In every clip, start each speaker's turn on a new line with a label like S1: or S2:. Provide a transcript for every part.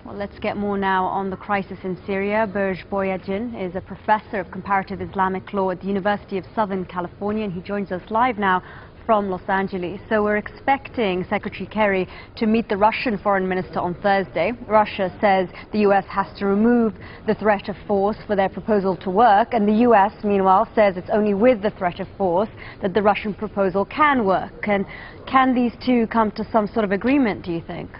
S1: Well, let's get more now on the crisis in Syria. Berj Boyadjian is a professor of comparative Islamic law at the University of Southern California, and he joins us live now from Los Angeles. So we're expecting Secretary Kerry to meet the Russian foreign minister on Thursday. Russia says the U.S. has to remove the threat of force for their proposal to work, and the U.S., meanwhile, says it's only with the threat of force that the Russian proposal can work. And can these two come to some sort of agreement, do you think?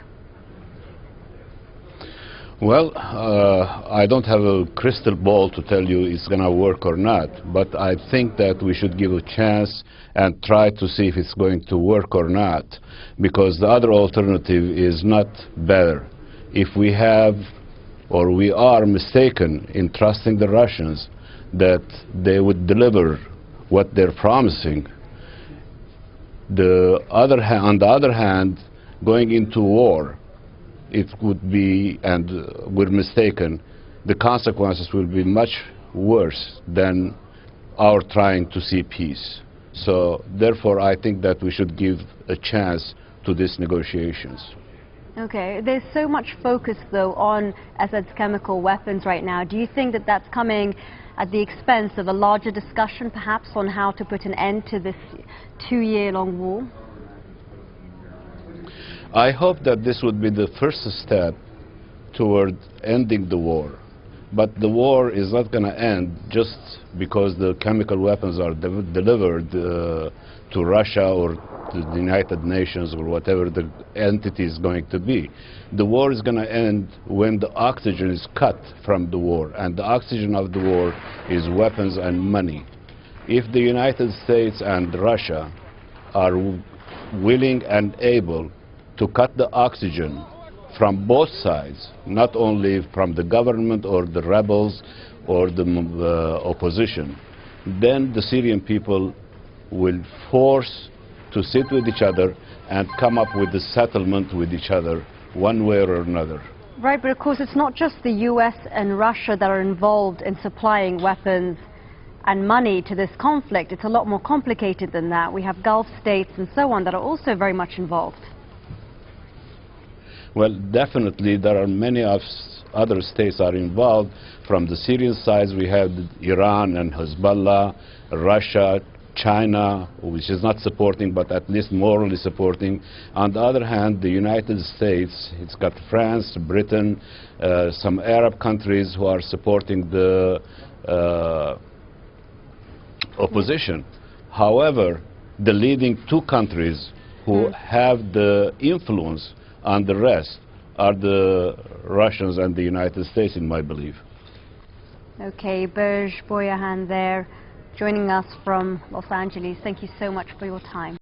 S2: Well, I don't have a crystal ball to tell you it's going to work or not, but I think that we should give a chance and try to see if it's going to work or not, because the other alternative is not better. If we have, or we are mistaken in trusting the Russians that they would deliver what they're promising, on the other hand, going into war, it would be, and we're mistaken, the consequences will be much worse than our trying to see peace. So therefore I think that we should give a chance to these negotiations.
S1: Okay, there's so much focus though on Assad's chemical weapons right now. Do you think that that's coming at the expense of a larger discussion perhaps on how to put an end to this 2-year-long war?
S2: I hope that this would be the first step toward ending the war. But the war is not going to end just because the chemical weapons are delivered to Russia or to the United Nations or whatever the entity is going to be. The war is going to end when the oxygen is cut from the war, and the oxygen of the war is weapons and money. If the United States and Russia are willing and able to cut the oxygen from both sides, not only from the government or the rebels or the opposition, then the Syrian people will force to sit with each other and come up with a settlement with each other, one way or another.
S1: Right, but of course it's not just the US and Russia that are involved in supplying weapons and money to this conflict. It's a lot more complicated than that. We have Gulf states and so on that are also very much involved.
S2: Well, definitely there are many other states are involved. From the Syrian side, we have Iran and Hezbollah, Russia, China, which is not supporting, but at least morally supporting. On the other hand, the United States, it's got France, Britain, some Arab countries who are supporting the opposition. However, the leading two countries who have the influence and the rest are the Russians and the United States, in my belief.
S1: Okay, Berj Boyadjian there, joining us from Los Angeles. Thank you so much for your time.